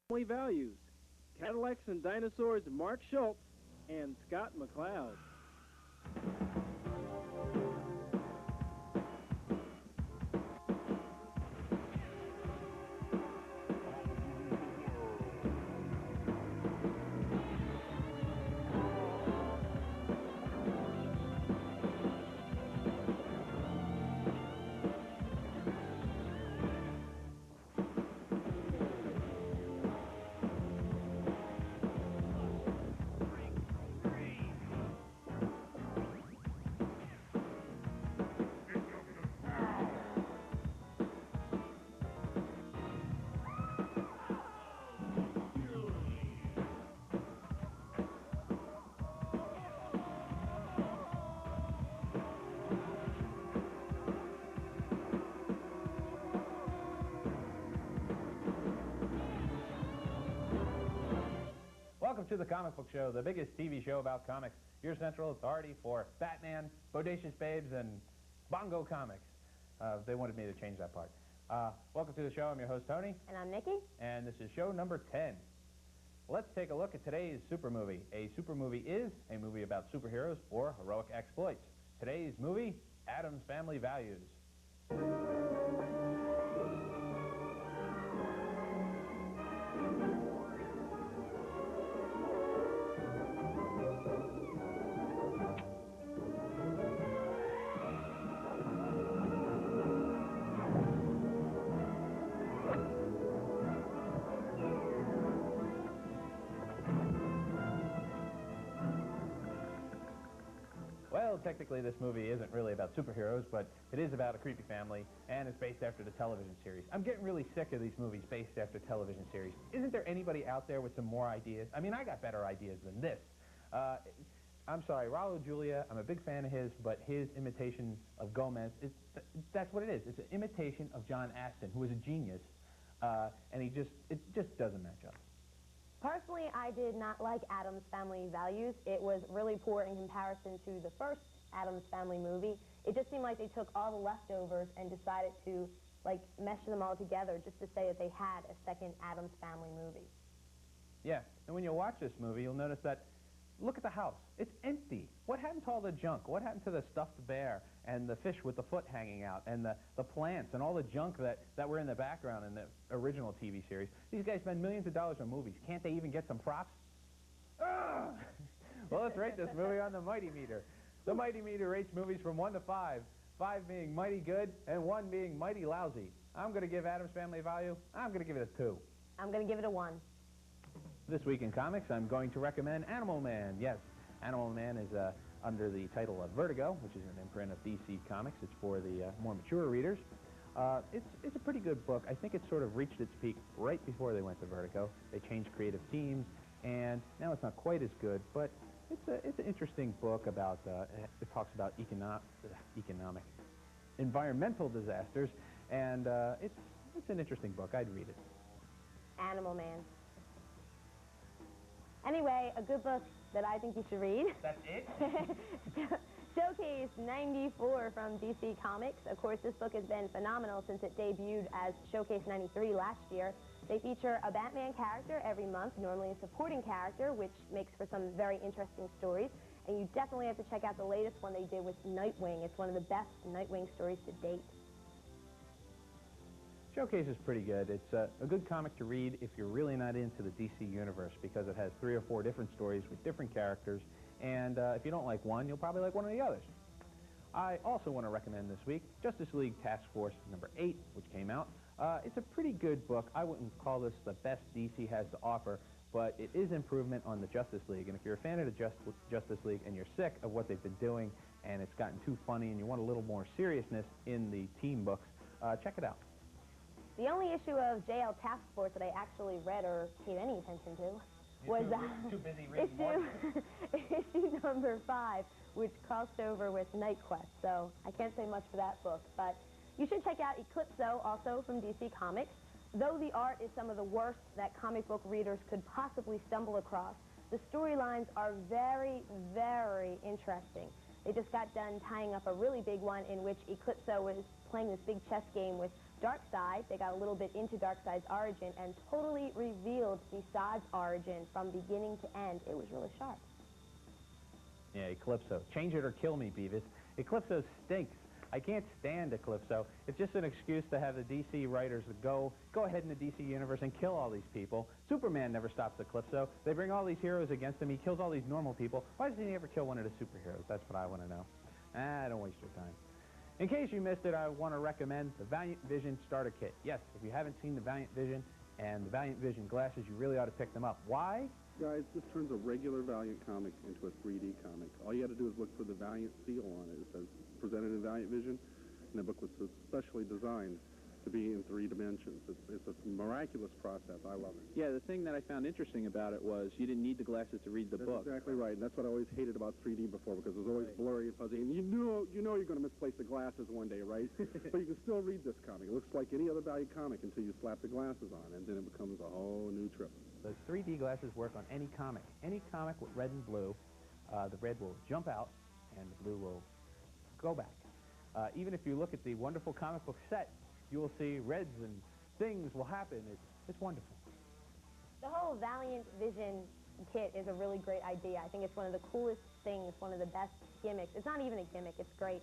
Family Values, Cadillacs and Dinosaurs, Mark Schultz and Scott McCloud. Welcome to the Comic Book Show, the biggest TV show about comics. Your central authority for Batman, Bodacious Babes, and Bongo Comics. They wanted me to change that part. Welcome to the show. I'm your host, Tony. And I'm Nikki. And this is show number 10. Let's take a look at today's super movie. A super movie is a movie about superheroes or heroic exploits. Today's movie, Addams Family Values. Well, technically this movie isn't really about superheroes, but it is about a creepy family, and it's based after the television series. I'm getting really sick of these movies based after television series. Isn't there anybody out there with some more ideas? I mean, I got better ideas than this. I'm sorry, Raul Julia, I'm a big fan of his, but his imitation of Gomez, that's what it is. It's an imitation of John Astin, who is a genius, and it just doesn't match up. Personally, I did not like Addams Family Values. It was really poor in comparison to the first Addams Family movie. It just seemed like they took all the leftovers and decided to, like, mesh them all together just to say that they had a second Addams Family movie. Yeah, and when you watch this movie, you'll notice that, look at the house. It's empty. What happened to all the junk? What happened to the stuffed bear and the fish with the foot hanging out and the plants and all the junk that were in the background in the original TV series? These guys spend millions of dollars on movies. Can't they even get some props? Ugh! Well, let's rate this movie on the Mighty Meter. The Mighty Meter rates movies from 1 to 5, 5 being mighty good and 1 being mighty lousy. I'm going to give Addams Family Value, I'm going to give it a 2. I'm going to give it a 1. This week in comics, I'm going to recommend Animal Man. Yes, Animal Man is under the title of Vertigo, which is an imprint of DC Comics. It's for the more mature readers. It's a pretty good book. I think it sort of reached its peak right before they went to Vertigo. They changed creative teams, and now it's not quite as good, but it's an interesting book about, it talks about environmental disasters, and it's an interesting book. I'd read it. Animal Man. Anyway, a good book that I think you should read. That's it? Showcase 94 from DC Comics. Of course, this book has been phenomenal since it debuted as Showcase 93 last year. They feature a Batman character every month, normally a supporting character, which makes for some very interesting stories. And you definitely have to check out the latest one they did with Nightwing. It's one of the best Nightwing stories to date. Showcase is pretty good. It's a good comic to read if you're really not into the DC universe, because it has 3 or 4 different stories with different characters, and if you don't like one, you'll probably like one of the others. I also want to recommend this week Justice League Task Force number 8, which came out. It's a pretty good book. I wouldn't call this the best DC has to offer, but it is improvement on the Justice League, and if you're a fan of the Justice League and you're sick of what they've been doing and it's gotten too funny and you want a little more seriousness in the team books, check it out. The only issue of JL Task Force that I actually read or paid any attention to was too busy reading more. issue number 5, which crossed over with Nightquest. So I can't say much for that book, but you should check out Eclipso, also from DC Comics. Though the art is some of the worst that comic book readers could possibly stumble across, the storylines are very, very interesting. They just got done tying up a really big one in which Eclipso was playing this big chess game with Darkseid. They got a little bit into Darkseid's origin and totally revealed Desaad's origin from beginning to end. It was really sharp. Yeah, Eclipso. Change it or kill me, Beavis. Eclipso stinks. I can't stand Eclipso. It's just an excuse to have the DC writers go ahead in the DC universe and kill all these people. Superman never stops Eclipso. They bring all these heroes against him. He kills all these normal people. Why doesn't he ever kill one of the superheroes? That's what I want to know. Don't waste your time. In case you missed it, I want to recommend the Valiant Vision Starter Kit. Yes, if you haven't seen the Valiant Vision and the Valiant Vision glasses, you really ought to pick them up. Why? Guys, this turns a regular Valiant comic into a 3D comic. All you got to do is look for the Valiant seal on it. It says, presented in Valiant Vision, and the book was specially designed to be in 3 dimensions. It's a miraculous process. I love it. Yeah, the thing that I found interesting about it was you didn't need the glasses to read the book. That's exactly right, and that's what I always hated about 3D before, because it was always blurry and fuzzy, and you know you're going to misplace the glasses one day, right? But you can still read this comic. It looks like any other Valiant comic until you slap the glasses on, and then it becomes a whole new trip. Those 3D glasses work on any comic. Any comic with red and blue, the red will jump out, and the blue will go back. Even if you look at the wonderful comic book set, you will see reds and things will happen. It's wonderful. The whole Valiant Vision kit is a really great idea. I think it's one of the coolest things, one of the best gimmicks. It's not even a gimmick. It's great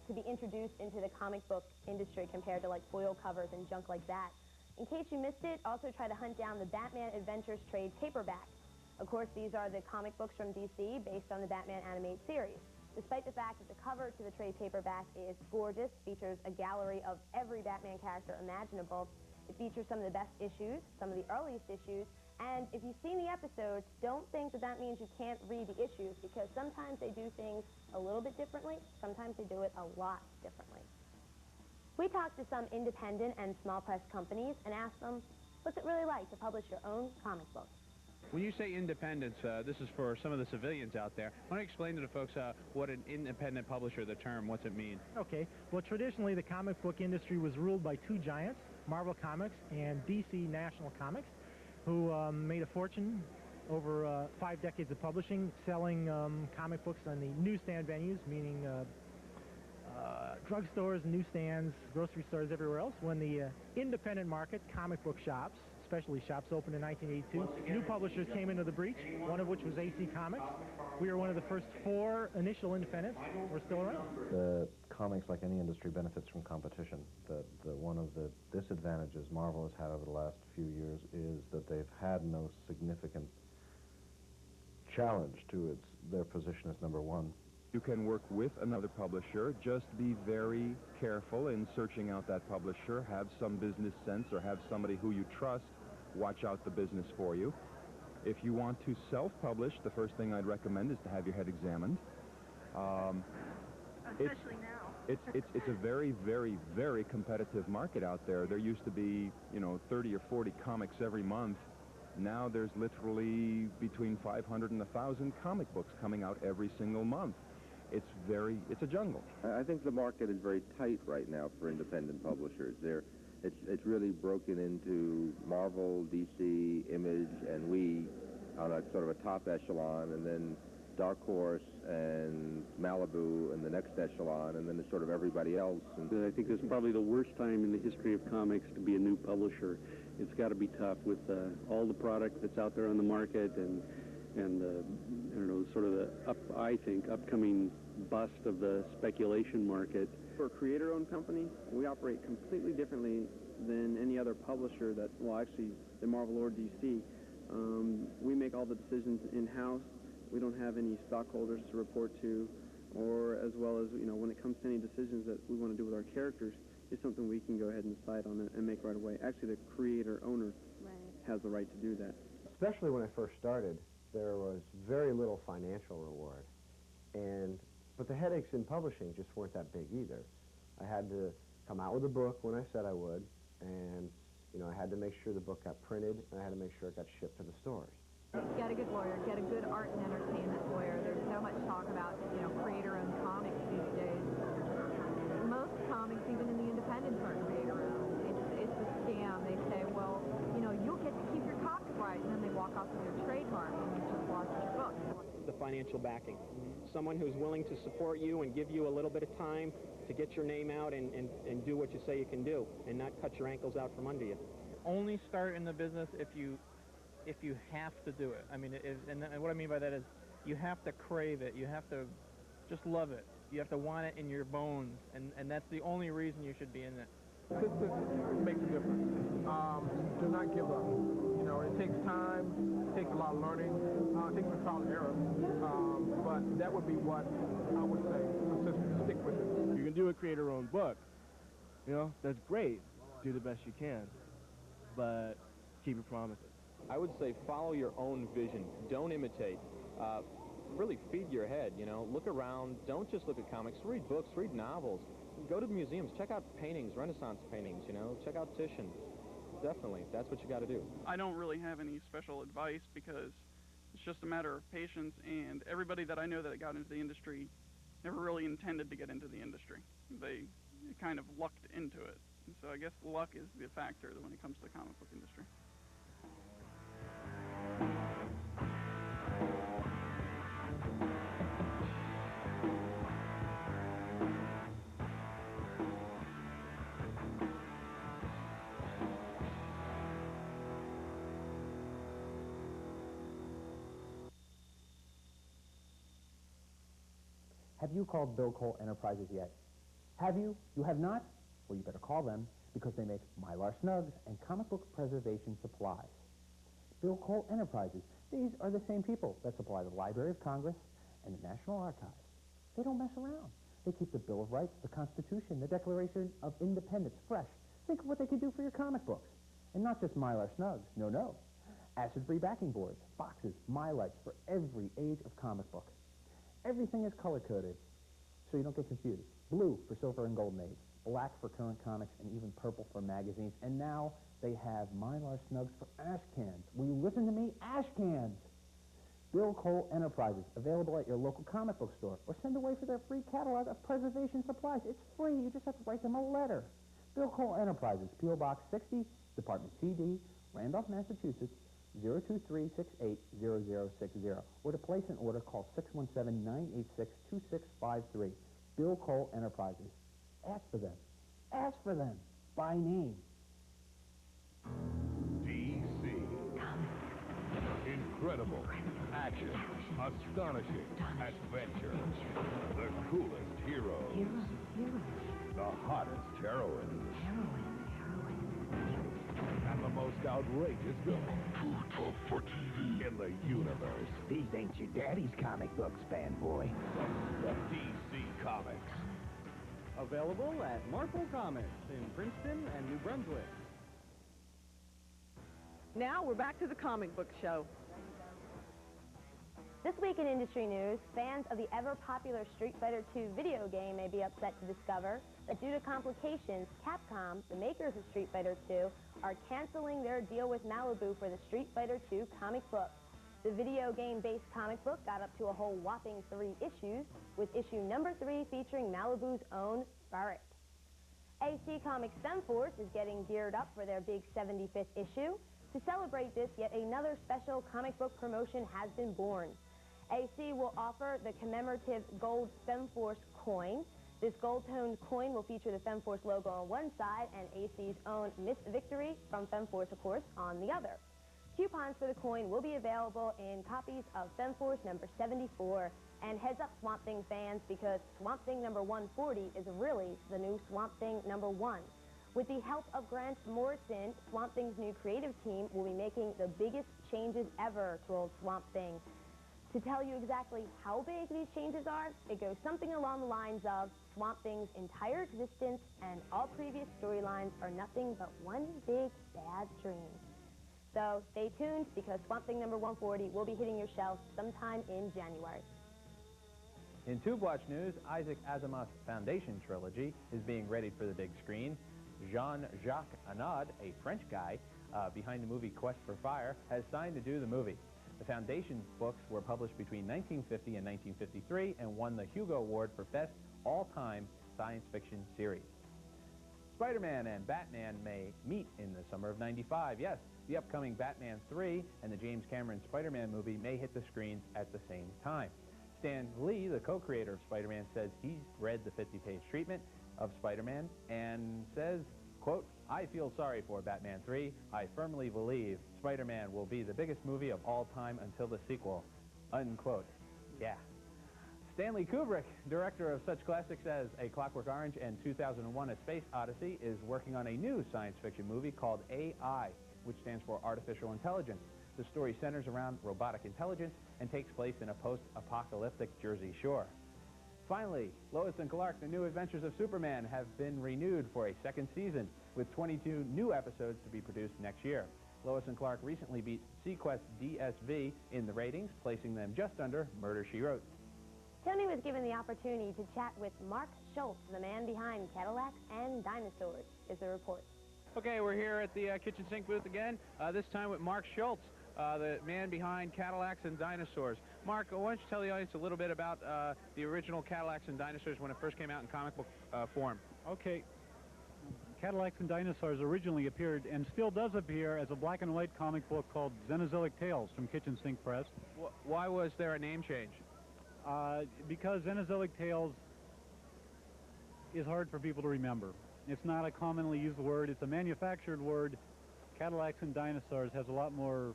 to be introduced into the comic book industry compared to like foil covers and junk like that. In case you missed it, also try to hunt down the Batman Adventures trade paperback. Of course, these are the comic books from DC based on the Batman animated series. Despite the fact that the cover to the trade paperback is gorgeous, features a gallery of every Batman character imaginable, it features some of the best issues, some of the earliest issues, and if you've seen the episodes, don't think that that means you can't read the issues, because sometimes they do things a little bit differently, sometimes they do it a lot differently. We talked to some independent and small press companies and asked them, what's it really like to publish your own comic book? When you say independence, this is for some of the civilians out there. Why don't you explain to the folks what an independent publisher, the term, what's it mean? Okay. Well, traditionally, the comic book industry was ruled by 2 giants, Marvel Comics and DC National Comics, who made a fortune over 5 decades of publishing, selling comic books on the newsstand venues, meaning drugstores, newsstands, grocery stores, everywhere else. When the independent market, comic book shops, specialty shops, opened in 1982, new publishers came into the breach, one of which was AC Comics. We were one of the first 4 initial independents. We're still around. The comics, like any industry, benefits from competition. One of the disadvantages Marvel has had over the last few years is that they've had no significant challenge to their position as #1. You can work with another publisher. Just be very careful in searching out that publisher. Have some business sense, or have somebody who you trust watch out the business for you. If you want to self-publish, the first thing I'd recommend is to have your head examined. Especially now. It's a very, very, very competitive market out there. There used to be, 30 or 40 comics every month. Now there's literally between 500 and 1,000 comic books coming out every single month. It's a jungle. I think the market is very tight right now for independent publishers. It's really broken into Marvel, DC, Image, and we on a sort of a top echelon, and then Dark Horse and Malibu and the next echelon, and then it's sort of everybody else. And I think this is probably the worst time in the history of comics to be a new publisher. It's got to be tough with all the product that's out there on the market, and I don't know, sort of the upcoming bust of the speculation market. For a creator-owned company, we operate completely differently than any other publisher that, well, actually, than Marvel or DC. We make all the decisions in-house. We don't have any stockholders to report to, or as well as, when it comes to any decisions that we want to do with our characters, it's something we can go ahead and decide on and make right away. Actually, the creator-owner has the right to do that. Especially when I first started, there was very little financial reward. But the headaches in publishing just weren't that big either. I had to come out with a book when I said I would, and I had to make sure the book got printed, and I had to make sure it got shipped to the stores. Get a good lawyer, get a good art and entertainment lawyer. There's so much talk about, creator-owned comics these days. Most comics, even in the independents, aren't creator-owned. It's a scam. They say, well, you'll get to keep your copyright, and then they walk off with your trademark, and you just lost your book. The financial backing. Someone who's willing to support you and give you a little bit of time to get your name out and do what you say you can do and not cut your ankles out from under you. Only start in the business if you have to do it. I mean, and what I mean by that is you have to crave it. You have to just love it. You have to want it in your bones, and that's the only reason you should be in it. Consistency makes a difference. Do not give up. You know, it takes time, it takes a lot of learning, it takes some trial and error, but that would be what I would say, consistency, stick with it. You can do a creator-owned book, you know, that's great. Do the best you can, but keep your promises. I would say follow your own vision. Don't imitate. Really feed your head, you know. Look around. Don't just look at comics. Read books. Read novels. Go to museums. Check out paintings, Renaissance paintings, you know. Check out Titian. Definitely. That's what you got to do. I don't really have any special advice because it's just a matter of patience, and everybody that I know that got into the industry never really intended to get into the industry. They kind of lucked into it. And so I guess luck is the factor when it comes to the comic book industry. Have you called Bill Cole Enterprises yet? Have you? You have not? Well, you better call them because they make Mylar Snugs and comic book preservation supplies. Bill Cole Enterprises. These are the same people that supply the Library of Congress and the National Archives. They don't mess around. They keep the Bill of Rights, the Constitution, the Declaration of Independence fresh. Think of what they could do for your comic books. And not just Mylar Snugs. No, no. Acid-free backing boards, boxes, Mylights for every age of comic book. Everything is color-coded, so you don't get confused. Blue for Silver and Golden Age, black for current comics, and even purple for magazines. And now they have Mylar Snugs for ash cans. Will you listen to me? Ash cans! Bill Cole Enterprises, available at your local comic book store, or send away for their free catalog of preservation supplies. It's free. You just have to write them a letter. Bill Cole Enterprises, P.O. Box 60, Department CD, Randolph, Massachusetts, 023680060. Or to place an order, call 617-986-2653. Bill Cole Enterprises. Ask for them. Ask for them. By name. DC. Incredible. Action. Astonishing. Adventure. The coolest heroes. The hottest heroines. And the most outrageous villains. Too tough for TV. In the universe. These ain't your daddy's comic books, fanboy. DC Comics. Available at Marple Comics in Princeton and New Brunswick. Now we're back to the comic book show. This week in industry news, fans of the ever-popular Street Fighter II video game may be upset to discover that due to complications, Capcom, the makers of Street Fighter II, are canceling their deal with Malibu for the Street Fighter II comic book. The video game-based comic book got up to a whole whopping 3 issues, with issue number 3 featuring Malibu's own Barrett. AC Comics FemForce is getting geared up for their big 75th issue. To celebrate this, yet another special comic book promotion has been born. AC will offer the commemorative gold FemForce coin. This gold-toned coin will feature the FemForce logo on one side and AC's own Miss Victory from FemForce, of course, on the other. Coupons for the coin will be available in copies of FemForce number 74. And heads up, Swamp Thing fans, because Swamp Thing number 140 is really the new Swamp Thing number 1. With the help of Grant Morrison, Swamp Thing's new creative team will be making the biggest changes ever to old Swamp Thing. To tell you exactly how big these changes are, it goes something along the lines of Swamp Thing's entire existence and all previous storylines are nothing but one big bad dream. So stay tuned because Swamp Thing number 140 will be hitting your shelves sometime in January. In Tube Watch news, Isaac Asimov's Foundation trilogy is being readied for the big screen. Jean-Jacques Annaud, a French guy behind the movie Quest for Fire, has signed to do the movie. The Foundation books were published between 1950 and 1953 and won the Hugo Award for Best All-Time Science Fiction Series. Spider-Man and Batman may meet in the summer of '95. Yes, the upcoming Batman 3 and the James Cameron Spider-Man movie may hit the screens at the same time. Stan Lee, the co-creator of Spider-Man, says he's read the 50-page treatment of Spider-Man and says, quote, "I feel sorry for Batman 3. I firmly believe Spider-Man will be the biggest movie of all time until the sequel," unquote. Yeah. Stanley Kubrick, director of such classics as A Clockwork Orange and 2001: A Space Odyssey, is working on a new science fiction movie called AI, which stands for Artificial Intelligence. The story centers around robotic intelligence and takes place in a post-apocalyptic Jersey Shore. Finally, Lois and Clark, The New Adventures of Superman, have been renewed for a second season, with 22 new episodes to be produced next year. Lois and Clark recently beat Sequest DSV in the ratings, placing them just under Murder, She Wrote. Tony was given the opportunity to chat with Mark Schultz, the man behind Cadillacs and Dinosaurs. Is the report. Okay, we're here at the kitchen sink booth again, this time with Mark Schultz, the man behind Cadillacs and Dinosaurs. Mark, why don't you tell the audience a little bit about the original Cadillacs and Dinosaurs when it first came out in comic book form? Okay. Cadillacs and Dinosaurs originally appeared, and still does appear, as a black and white comic book called Xenozoic Tales from Kitchen Sink Press. Why was there a name change? Because Xenozoic Tales is hard for people to remember. It's not a commonly used word. It's a manufactured word. Cadillacs and Dinosaurs has a lot more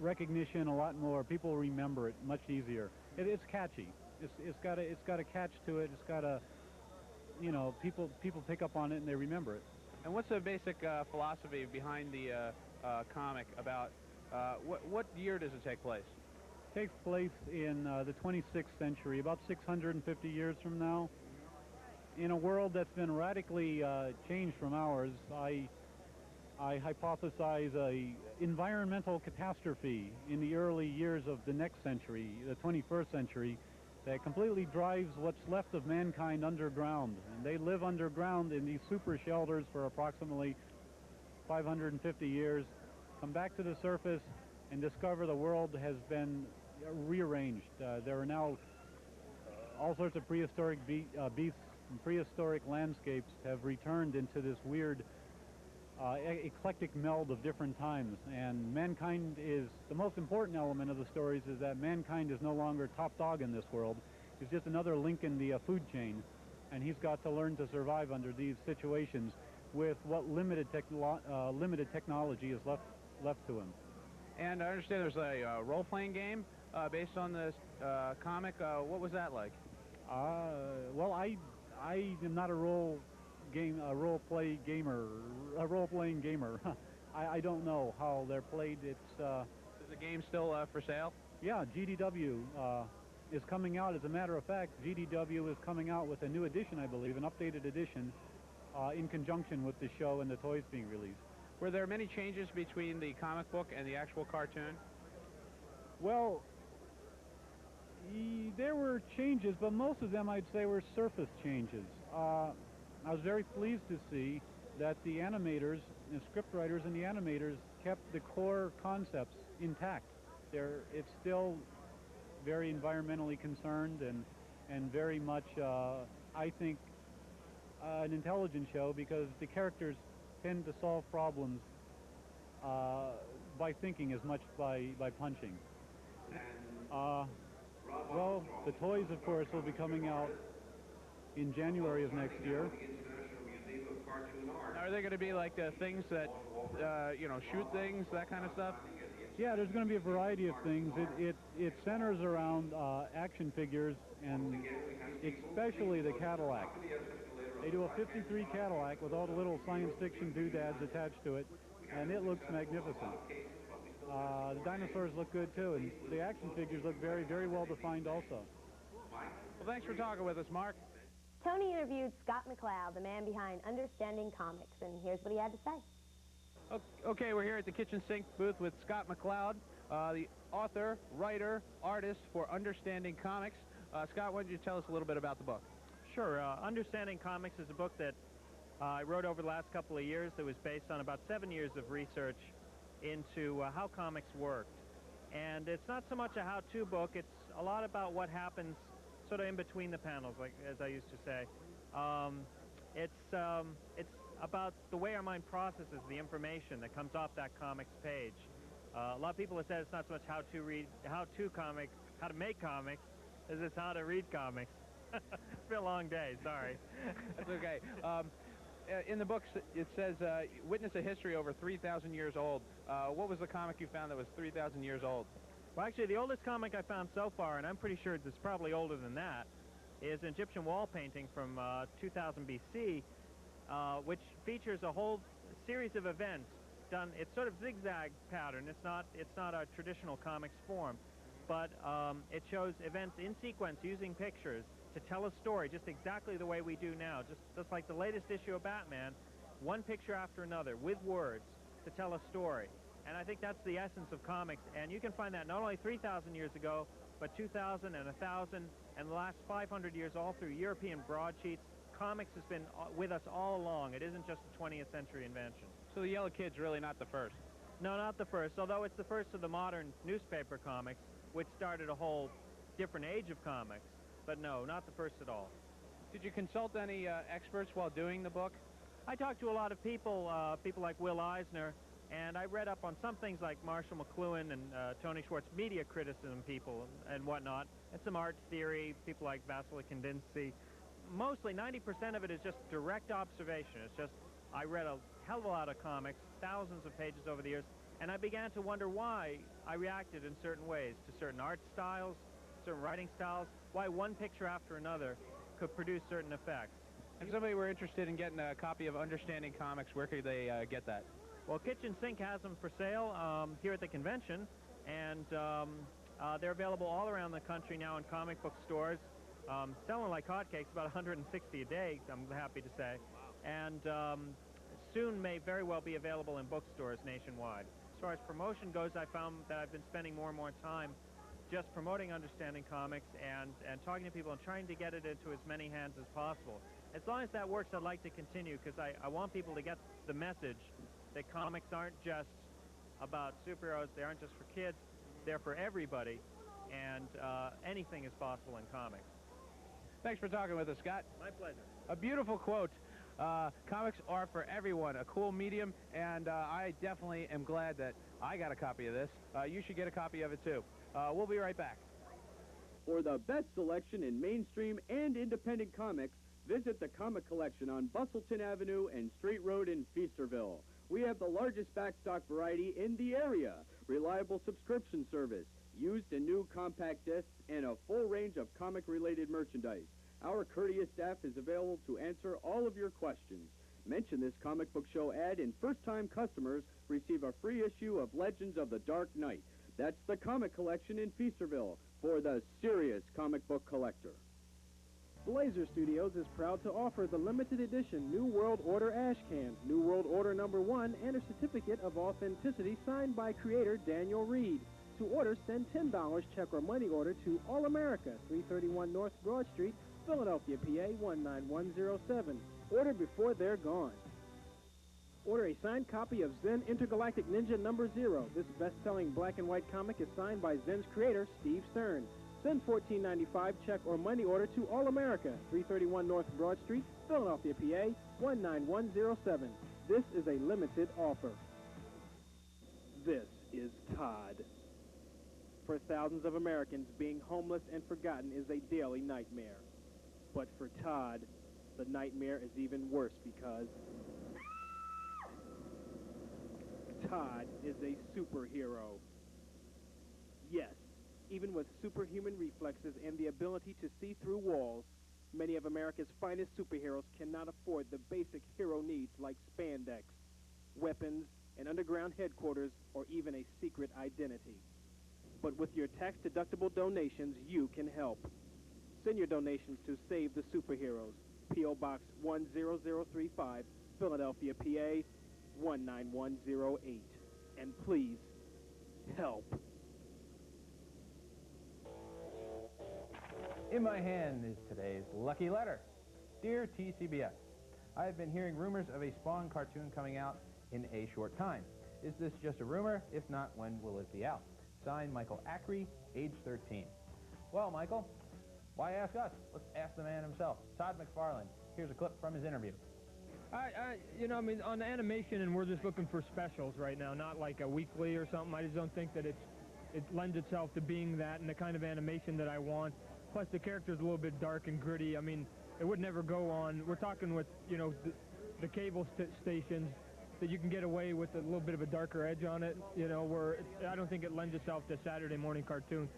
recognition, a lot more. People remember it much easier. It's catchy. It's got a catch to it. It's got a, you know, people pick up on it and they remember it. And what's the basic philosophy behind the comic about, what year does it take place? It takes place in the 26th century, about 650 years from now. In a world that's been radically changed from ours. I hypothesize a environmental catastrophe in the early years of the next century, the 21st century, that completely drives what's left of mankind underground. And they live underground in these super shelters for approximately 550 years, come back to the surface and discover the world has been rearranged. There are now all sorts of prehistoric beasts and prehistoric landscapes have returned into this weird eclectic meld of different times, and mankind is, the most important element of the stories is that mankind is no longer top dog in this world. He's just another link in the food chain, and he's got to learn to survive under these situations with what limited technology is left to him. And I understand there's a role-playing game based on this comic. What was that like? Well, I am not a role-playing gamer. I don't know how they're played. Is the game still for sale? Yeah, GDW is coming out. As a matter of fact, GDW is coming out with a new edition, I believe, an updated edition, in conjunction with the show and the toys being released. Were there many changes between the comic book and the actual cartoon? Well, there were changes, but most of them, I'd say, were surface changes. I was very pleased to see that the animators, the script writers and the animators kept the core concepts intact. It's still very environmentally concerned and very much, I think, an intelligent show, because the characters tend to solve problems by thinking as much by punching. Well, the toys, of course, will be coming out in January of next year. Are they going to be like things that, shoot things, that kind of stuff? Yeah, there's going to be a variety of things. It centers around action figures, and especially the Cadillac. They do a 53 Cadillac with all the little science fiction doodads attached to it, and it looks magnificent. The dinosaurs look good, too, and the action figures look very, very well defined also. Well, thanks for talking with us, Mark. Tony interviewed Scott McCloud, the man behind Understanding Comics, and here's what he had to say. Okay, we're here at the kitchen sink booth with Scott McCloud, the author, writer, artist for Understanding Comics. Scott, why don't you tell us a little bit about the book? Sure. Understanding Comics is a book that I wrote over the last couple of years that was based on about 7 years of research into how comics worked. And it's not so much a how-to book, it's a lot about what happens sort of in between the panels, like as I used to say. It's about the way our mind processes the information that comes off that comics page. A lot of people have said it's not so much how to make comics, as it's how to read comics. It's been a long day, sorry. That's okay. In the books, it says, witness a history over 3,000 years old. What was the comic you found that was 3,000 years old? Well, actually, the oldest comic I found so far, and I'm pretty sure it's probably older than that, is an Egyptian wall painting from 2000 BC, which features a whole series of events done. It's sort of zigzag pattern. It's not a traditional comics form, but it shows events in sequence using pictures to tell a story just exactly the way we do now, just like the latest issue of Batman, one picture after another with words to tell a story. And I think that's the essence of comics, and you can find that not only 3,000 years ago, but 2,000 and 1,000 and the last 500 years all through European broadsheets. Comics has been with us all along. It isn't just a 20th century invention. So the Yellow Kid's really not the first? No, not the first, although it's the first of the modern newspaper comics, which started a whole different age of comics. But no, not the first at all. Did you consult any experts while doing the book? I talked to a lot of people, people like Will Eisner, and I read up on some things like Marshall McLuhan and Tony Schwartz, media criticism people and whatnot, and some art theory, people like Vasily Kandinsky. Mostly 90% of it is just direct observation. It's just, I read a hell of a lot of comics, thousands of pages over the years, and I began to wonder why I reacted in certain ways to certain art styles, certain writing styles, why one picture after another could produce certain effects. If somebody were interested in getting a copy of Understanding Comics, where could they get that? Well, Kitchen Sink has them for sale here at the convention, and they're available all around the country now in comic book stores, selling like hotcakes, about 160 a day, I'm happy to say, and soon may very well be available in bookstores nationwide. As far as promotion goes, I found that I've been spending more and more time just promoting Understanding Comics and talking to people and trying to get it into as many hands as possible. As long as that works, I'd like to continue, because I want people to get the message that comics aren't just about superheroes, they aren't just for kids, they're for everybody, and anything is possible in comics. Thanks for talking with us, Scott. My pleasure. A beautiful quote. Comics are for everyone, a cool medium, and I definitely am glad that I got a copy of this. You should get a copy of it, too. We'll be right back. For the best selection in mainstream and independent comics, visit the Comic Collection on Bustleton Avenue and Street Road in Feasterville. We have the largest backstock variety in the area, reliable subscription service, used and new compact discs, and a full range of comic-related merchandise. Our courteous staff is available to answer all of your questions. Mention this comic book show ad, and first-time customers receive a free issue of Legends of the Dark Knight. That's the Comic Collection in Feasterville for the serious comic book collector. Blazer Studios is proud to offer the limited edition New World Order ash can, New World Order number 1, and a certificate of authenticity signed by creator Daniel Reed. To order, send $10 check or money order to All America, 331 North Broad Street, Philadelphia, PA 19107. Order before they're gone. Order a signed copy of Zen Intergalactic Ninja number 0. This best-selling black and white comic is signed by Zen's creator, Steve Stern. Send $14.95 check or money order to All America, 331 North Broad Street, Philadelphia, PA 19107. This is a limited offer. This is Todd. For thousands of Americans, being homeless and forgotten is a daily nightmare. But for Todd, the nightmare is even worse because Todd is a superhero. Yes, even with superhuman reflexes and the ability to see through walls, many of America's finest superheroes cannot afford the basic hero needs like spandex, weapons, an underground headquarters, or even a secret identity. But with your tax-deductible donations, you can help. Send your donations to Save the Superheroes, P.O. Box 10035, Philadelphia, PA 19108. And please, help. In my hand is today's lucky letter. Dear TCBS, I have been hearing rumors of a Spawn cartoon coming out in a short time. Is this just a rumor? If not, when will it be out? Signed, Michael Acree, age 13. Well, Michael, why ask us? Let's ask the man himself. Todd McFarlane. Here's a clip from his interview. You know, I mean, on animation, and we're just looking for specials right now, not like a weekly or something. I just don't think that it lends itself to being that and the kind of animation that I want. Plus, the character's a little bit dark and gritty. I mean, it would never go on. We're talking with, you know, the cable stations that you can get away with a little bit of a darker edge on it, you know, where I don't think it lends itself to Saturday morning cartoon.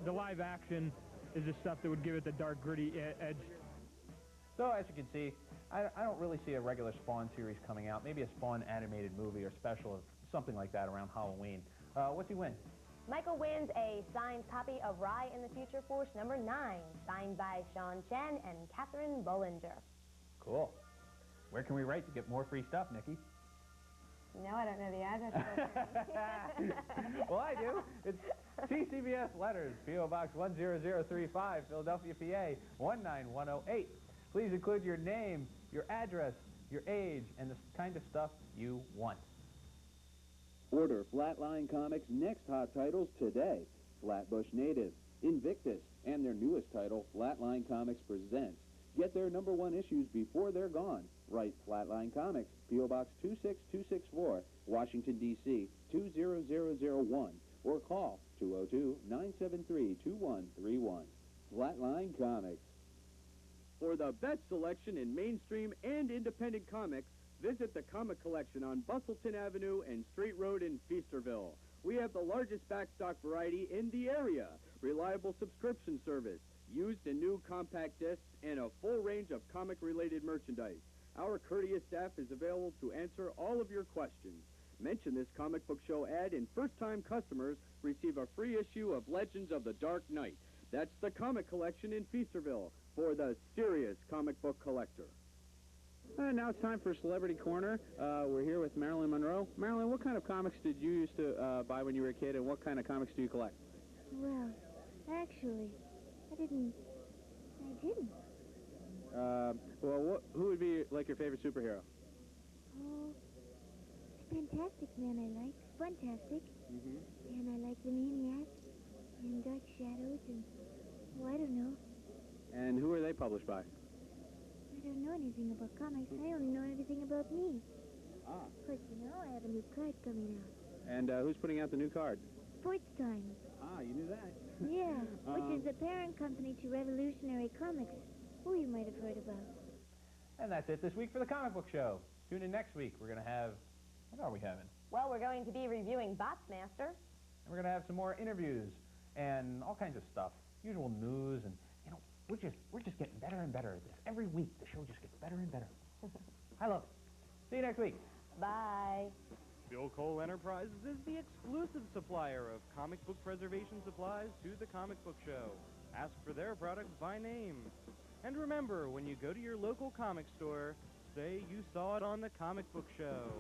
The live action is the stuff that would give it the dark, gritty edge. So, as you can see, I don't really see a regular Spawn series coming out. Maybe a Spawn animated movie or special or something like that around Halloween. What's he win? Michael wins a signed copy of Rye in the Future Force #9, signed by Sean Chen and Catherine Bollinger. Cool. Where can we write to get more free stuff, Nikki? No, I don't know the address. Well, I do. It's TCBS Letters, P.O. Box 10035, Philadelphia, PA 19108. Please include your name, your address, your age, and the kind of stuff you want. Order Flatline Comics' next hot titles today. Flatbush Native, Invictus, and their newest title, Flatline Comics Presents. Get their #1 issues before they're gone. Write Flatline Comics, P.O. Box 26264, Washington, D.C. 20001, or call 202-973-2131. Flatline Comics. For the best selection in mainstream and independent comics, visit the Comic Collection on Bustleton Avenue and Street Road in Feasterville. We have the largest backstock variety in the area, reliable subscription service, used and new compact discs, and a full range of comic-related merchandise. Our courteous staff is available to answer all of your questions. Mention this comic book show ad, and first-time customers receive a free issue of Legends of the Dark Knight. That's the Comic Collection in Feasterville for the serious comic book collector. Now it's time for Celebrity Corner. We're here with Marilyn Monroe. Marilyn, what kind of comics did you used to buy when you were a kid, and what kind of comics do you collect? Well, actually, I didn't. Well, who would be, like, your favorite superhero? Oh, Fantastic Man I like. Funtastic. And I like the Maniac and Dark Shadows and, oh, I don't know. And who are they published by? I don't know anything about comics. I only know everything about me. Ah. Of course, you know, I have a new card coming out. And who's putting out the new card? Sports Time. Ah, you knew that. Yeah, which is the parent company to Revolutionary Comics, who you might have heard about. And that's it this week for the Comic Book Show. Tune in next week. We're going to have... What are we having? Well, we're going to be reviewing Botsmaster. And we're going to have some more interviews and all kinds of stuff. Usual news, and, you know, we're just getting better and better at this. Every week, the show just gets better and better. I love it. See you next week. Bye. Bill Cole Enterprises is the exclusive supplier of comic book preservation supplies to the Comic Book Show. Ask for their products by name. And remember, when you go to your local comic store, say you saw it on the Comic Book Show.